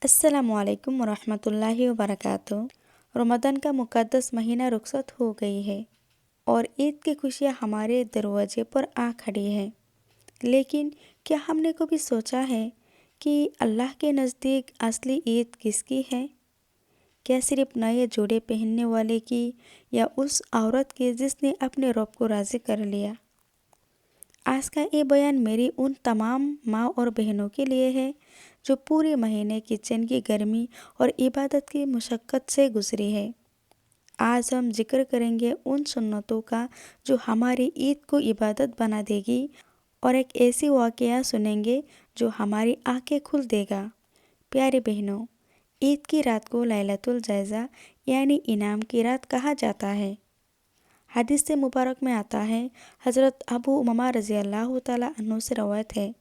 अस्सलाम वालेकुम वरहमतुल्लाहि वबरकातुहू। रमज़ान का मुक़द्दस महीना रुखसत हो गई है और ईद की खुशियाँ हमारे दरवाजे पर आ खड़ी हैं। लेकिन क्या हमने कभी सोचा है कि अल्लाह के नज़दीक असली ईद किसकी है? क्या सिर्फ नए जोड़े पहनने वाले की, या उस औरत की जिसने अपने रब को राज़ी कर लिया? आज का ये बयान मेरी उन तमाम माँ और बहनों के लिए है जो पूरे महीने किचन की गर्मी और इबादत की मुशक्क़त से गुजरी है। आज हम जिक्र करेंगे उन सुन्नतों का जो हमारी ईद को इबादत बना देगी, और एक ऐसी वाक़या सुनेंगे जो हमारी आंखें खोल देगा। प्यारे बहनों, ईद की रात को लैलतुल जायज़ा यानी इनाम की रात कहा जाता है। हदीस से मुबारक में आता है, हज़रत अबू उमामा रज़ी अल्लाह तआला अन्हु से रवायत है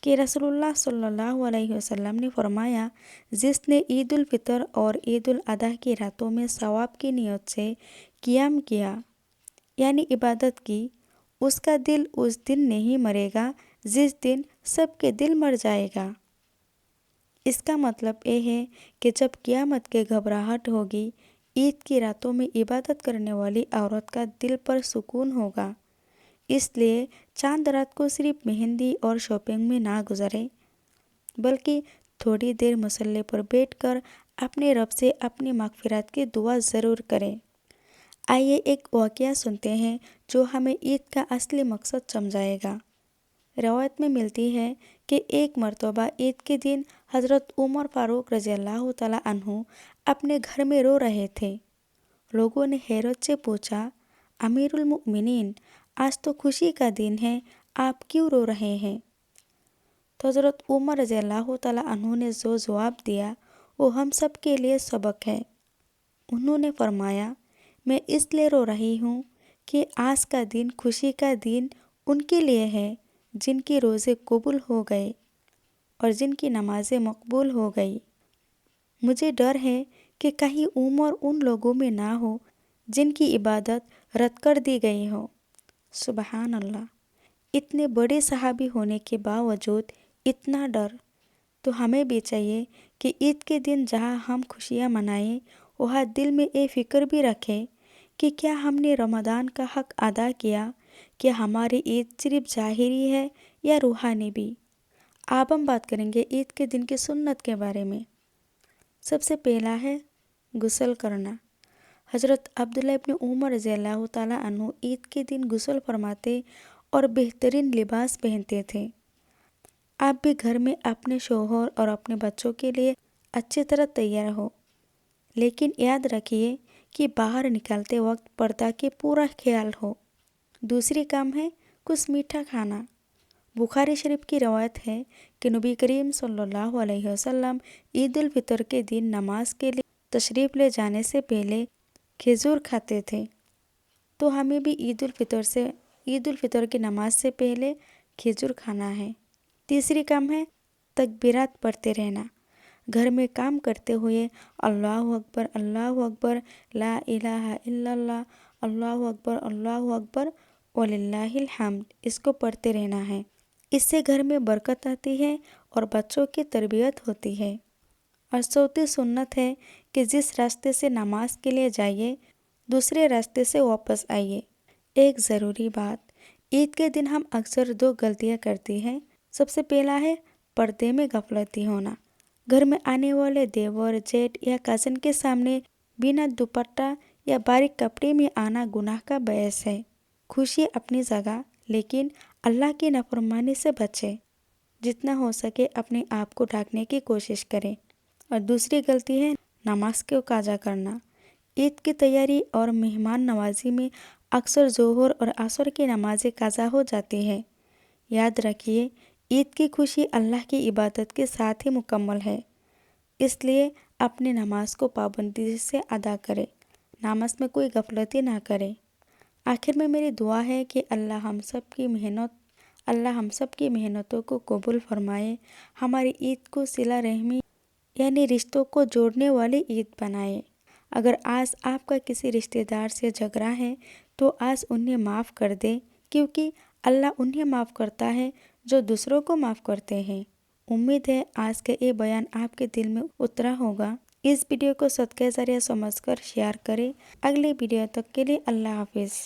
कि रसूलुल्लाह सल्लल्लाहु अलैहि वसल्लम ने फरमाया, जिसने ईद उल फितर और ईद उल अधा की रातों में सवाब की नियत से क़ियाम किया यानी इबादत की, उसका दिल उस दिन नहीं मरेगा जिस दिन सबके दिल मर जाएगा। इसका मतलब ये है कि जब क़यामत की घबराहट होगी, ईद की रातों में इबादत करने वाली औरत का दिल पर सुकून होगा। इसलिए चांद रात को सिर्फ मेहंदी और शॉपिंग में ना गुजरे, बल्कि थोड़ी देर मुसल्ले पर बैठकर अपने रब से अपनी मग़फ़िरत की दुआ ज़रूर करें। आइए एक वाक़या सुनते हैं जो हमें ईद का असली मकसद समझाएगा। रवायत में मिलती है कि एक मरतबा ईद के दिन हज़रत उमर फ़ारूक रज़ी अल्लाह तआला अन्हु अपने घर में रो रहे थे। लोगों ने हैरत से पूछा, अमीरुल मुमिनीन, आज तो खुशी का दिन है, आप क्यों रो रहे हैं? तो हज़रत उमर रज़ी अल्लाह तआला अन्हु ने जो जवाब दिया वो हम सब के लिए सबक है। उन्होंने फरमाया, मैं इसलिए रो रही हूँ कि आज का दिन खुशी का दिन उनके लिए है जिनकी रोज़े कबूल हो गए और जिनकी नमाज़ें मकबूल हो गई। मुझे डर है कि कहीं उमर उन लोगों में ना हो जिनकी इबादत रद्द कर दी गई हो। सुबहान अल्लाह, इतने बड़े सहाबी होने के बावजूद इतना डर। तो हमें भी चाहिए कि ईद के दिन जहाँ हम खुशियाँ मनाएं, वहाँ दिल में ये फ़िक्र भी रखें कि क्या हमने रमज़ान का हक़ अदा किया, क्या हमारी ईद सिर्फ ज़ाहिरी है या रूहानी भी। अब हम बात करेंगे ईद के दिन की सुन्नत के बारे में। सबसे पहला है गुस्ल करना। हज़रत अब्दुल्ला इब्न उमर रज़ी अल्लाह तआला अन्हु ईद के दिन गुस्ल फरमाते और बेहतरीन लिबास पहनते थे। आप भी घर में अपने शौहर और अपने बच्चों के लिए अच्छी तरह तैयार हो, लेकिन याद रखिए कि बाहर निकलते वक्त पर्दा के पूरा ख्याल हो। दूसरी काम है कुछ मीठा खाना। बुखारी शरीफ की रवायत है कि नबी करीम सल्लल्लाहु अलैहि वसल्लम ईद उल फितर के दिन नमाज के लिए तशरीफ़ ले जाने से पहले खजूर खाते थे। तो हमें भी ईद उल फितर की नमाज से पहले खजूर खाना है। तीसरी काम है तकबीरात पढ़ते रहना। घर में काम करते हुए अल्लाहु अकबर, ला इलाहा इल्लल्लाह, अल्लाहु अकबर वलिल्लाहिल हम्द, इसको पढ़ते रहना है। इससे घर में बरकत आती है और बच्चों की तरबियत होती है। और चौथी सुन्नत है कि जिस रास्ते से नमाज के लिए जाइए, दूसरे रास्ते से वापस आइए। एक ज़रूरी बात, ईद के दिन हम अक्सर दो गलतियाँ करती हैं। सबसे पहला है पर्दे में गफलती होना। घर में आने वाले देवर, जेठ या कज़न के सामने बिना दुपट्टा या बारीक कपड़े में आना गुनाह का बायस है। खुशी अपनी जगह, लेकिन अल्लाह की नाफरमानी से बचें। जितना हो सके अपने आप को ढकने की कोशिश करें। और दूसरी गलती है नमाज को काज़ा करना। ईद की तैयारी और मेहमान नवाजी में अक्सर ज़ोहर और असर की नमाज़ें काज़ा हो जाती हैं। याद रखिए, ईद की खुशी अल्लाह की इबादत के साथ ही मुकम्मल है, इसलिए अपनी नमाज को पाबंदी से अदा करें। नमाज में कोई गफलती ना करें। आखिर में मेरी दुआ है कि अल्लाह हम सब की मेहनतों को कबूल फरमाए, हमारी ईद को सिला रहमी यानी रिश्तों को जोड़ने वाली ईद बनाए। अगर आज आपका किसी रिश्तेदार से झगड़ा है तो आज उन्हें माफ़ कर दे, क्योंकि अल्लाह उन्हें माफ़ करता है जो दूसरों को माफ़ करते हैं। امید ہے آج کا یہ بیان آپ کے دل میں اترا ہوگا۔ اس ویڈیو کو صدقہ جاریہ سمجھ کر شیئر کریں۔ اگلے ویڈیو تک کے لیے اللہ حافظ۔